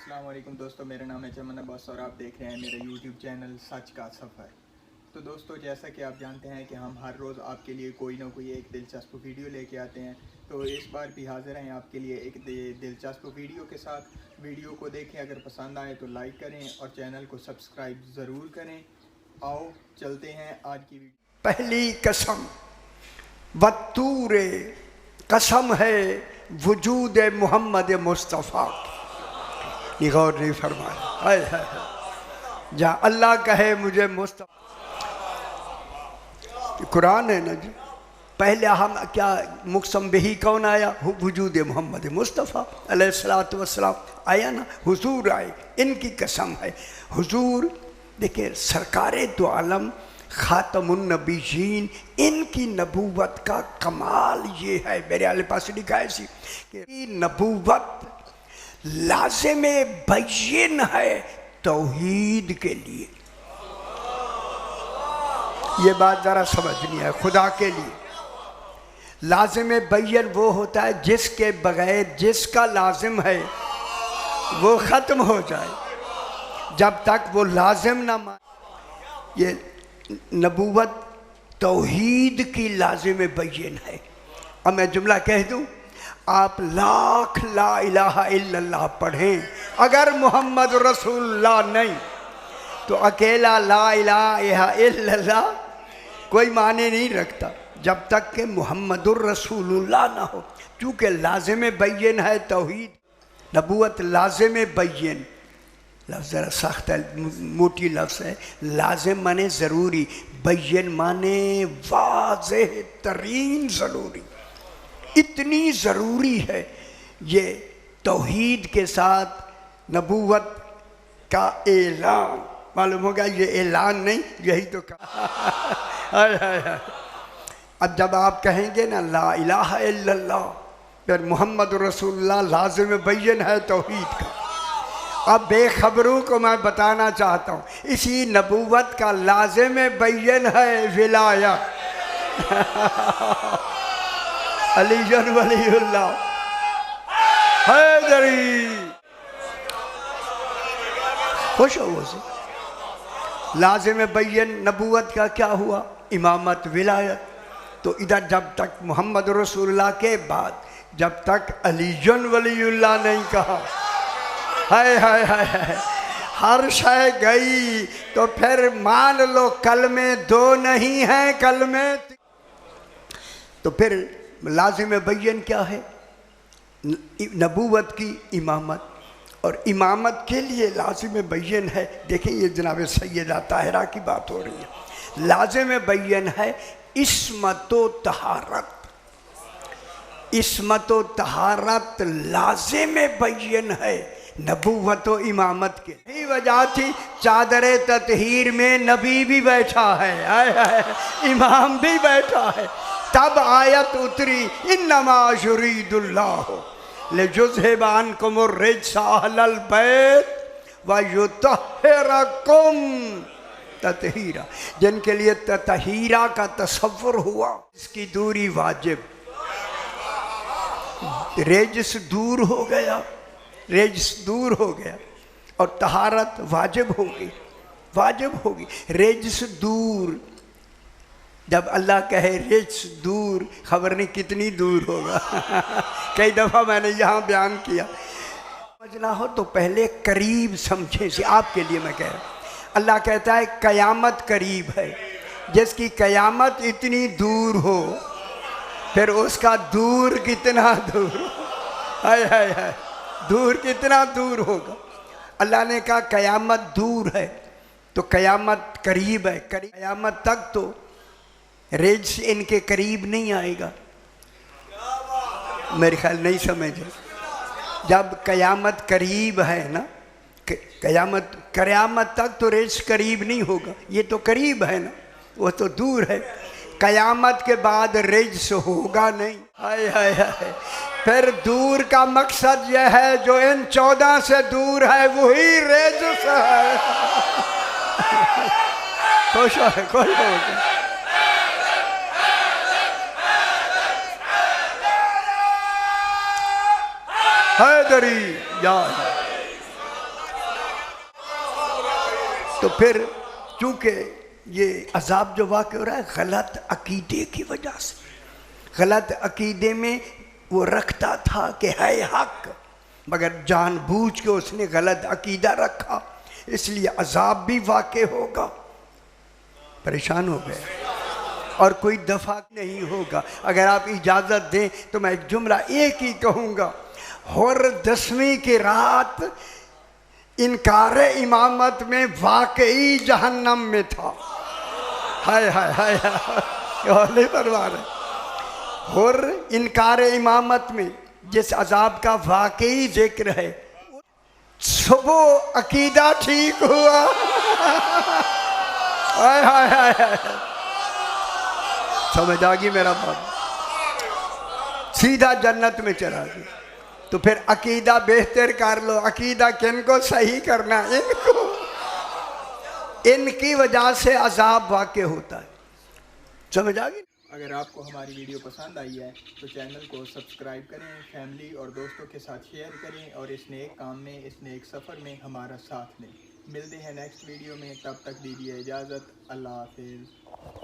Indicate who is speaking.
Speaker 1: अस्सलाम वालेकुम दोस्तों, मेरा नाम है चमन अब्बास और आप देख रहे हैं मेरा यूट्यूब चैनल सच का सफ़र। तो दोस्तों, जैसा कि आप जानते हैं कि हम हर रोज़ आपके लिए कोई ना कोई एक दिलचस्प वीडियो लेके आते हैं। तो इस बार भी हाज़िर हैं आपके लिए एक दिलचस्प वीडियो के साथ। वीडियो को देखें, अगर पसंद आए तो लाइक करें और चैनल को सब्सक्राइब ज़रूर करें। आओ चलते हैं आज की वीडियो।
Speaker 2: पहली कसम वत्तूरे, कसम है वजूद मोहम्मद मुस्तफ़ा की। गौर नहीं फरमाया, जहाँ अल्लाह कहे मुझे मुस्तफ़ा, कुरान है ना जी। पहले हम क्या मुक़सम बिही कौन आया? वजूद मोहम्मद मुस्तफ़ा अलैहिस्सलातु वस्सलाम आया ना, हुजूर आए, इनकी कसम है। हुजूर देखिए, सरकारे दो आलम ख़ातमुन नबीयीन, इनकी नबूवत का कमाल ये है। मेरे आले पास लिखा है ऐसी कि नबूवत लाज़िम बय्यिन है तौहीद के लिए। ये बात ज़रा समझनी है, खुदा के लिए लाज़िम बय्यिन वो होता है जिसके बगैर, जिसका लाज़िम है वो ख़त्म हो जाए, जब तक वो लाज़िम ना माने। ये नबूवत तौहीद की लाज़िम बय्यिन है। अब मैं जुमला कह दूं, आप लाख ला इलाहा इल्लल्लाह पढ़ें, अगर मोहम्मद रसूलुल्लाह नहीं तो अकेला ला इलाहा इल्लल्लाह कोई माने नहीं रखता, जब तक कि मोहम्मदुर रसूलुल्लाह ना हो। चूँकि लाज़िम बय्यिन है तौहीद, नबूवत लाज़िम बय्यिन, लफ्ज़ ज़रा सख्त है, मोटी लफ्ज़ है। लाज़िम माने ज़रूरी, बय्यिन माने वाज़ेह तरीन ज़रूरी। इतनी ज़रूरी है ये तौहीद के साथ नबूवत का ऐलान। मालूम होगा ये ऐलान नहीं, यही तो कहा। अब जब आप कहेंगे ना ला इलाहा इल्लल्लाह, फिर मोहम्मद रसूलुल्लाह लाज़िम बय्यिन है तौहीद का। अब बेखबरों को मैं बताना चाहता हूँ, इसी नबूवत का लाज़िम बय्यिन है विलायत। अलीजन वलीउल्लाह हैदरी, खुश हो उसे। लाज़िम बय्यिन नबूवत का क्या हुआ? इमामत विलायत। तो इधर जब तक मोहम्मद रसूलुल्लाह के बाद जब तक अलीजन वलीउल्लाह नहीं कहा, हाय हाय हाय, हर शय गई। तो फिर मान लो कल में दो नहीं है, कल में तो फिर लाज़िम बय्यिन क्या है? नबूवत की इमामत, और इमामत के लिए लाज़िम बय्यिन है। देखें, ये जनाब सैयदा ताहिरा की बात हो रही है। लाज़िम बय्यिन है इस्मत व तहारत। इस्मत व तहारत लाज़िम बय्यिन है नबूवत व इमामत के। यही वजह थी चादर ततहीर में नबी भी बैठा है, इमाम भी बैठा है। तब आयत उतरी, इन्नमा युरीदुल्लाहु लियुज़हिबा अन्कुमुर रिज्सा अहलल बैत व युतहिरकुम ततहीरा। जिनके लिए ततहीरा का तसव्वुर हुआ, इसकी दूरी वाजिब। रिज्स दूर हो गया, रिज्स दूर हो गया और तहारत वाजिब होगी, वाजिब होगी। रिज्स दूर, जब अल्लाह कहे रिज्स दूर, खबर नहीं कितनी दूर होगा। कई दफ़ा मैंने यहाँ बयान किया। समझना हो तो पहले करीब समझे से, आपके लिए मैं कह रहा हूँ। अल्लाह कहता है क़यामत करीब है। जिसकी क़यामत इतनी दूर हो, फिर उसका दूर कितना दूर, हाय हाय हाय, दूर कितना दूर होगा। अल्लाह ने कहा क़यामत दूर है तो क़यामत करीब है। क़यामत तक तो रेज इनके करीब नहीं आएगा। मेरे ख्याल नहीं समझे। जब क़यामत करीब है ना, क़यामत तक तो रेज करीब नहीं होगा, ये तो करीब है ना, वो तो दूर है। क़यामत के बाद रेज होगा नहीं। हाय हाय हाय, फिर दूर का मकसद यह है जो इन 14 से दूर है वही रेज से है। खुश हो, खुश हो। हैदरी या तो फिर चूँकि ये अजाब जो वाक़ हो रहा है गलत अकीदे की वजह से, गलत अकीदे में वो रखता था कि है हक, मगर जानबूझ के उसने गलत अकीदा रखा, इसलिए अजाब भी वाक़ होगा। परेशान हो गए और कोई दफ़ा नहीं होगा। अगर आप इजाज़त दें तो मैं एक जुमला एक ही कहूँगा, हर 10वीं की रात इनकार इमामत में वाकई जहन्नम में था। हाय हाय हाय हाय परवार और इनकार इमामत में जिस अजाब का वाकई जिक्र है, सुबह अकीदा ठीक हुआ। हाय हाय हाय हाय, समझ आ गई मेरा बाप, सीधा जन्नत में चला गया। तो फिर अकीदा बेहतर कर लो। अकीदा किन को सही करना, इनको, इनकी वजह से अजाब वाक़ होता है। समझ आ गई।
Speaker 1: अगर आपको हमारी वीडियो पसंद आई है तो चैनल को सब्सक्राइब करें, फैमिली और दोस्तों के साथ शेयर करें और इस नेक काम में, इस नेक सफ़र में हमारा साथ दें। मिलते हैं नेक्स्ट वीडियो में, तब तक दीजिए इजाज़त। अल्लाह हाफिज़।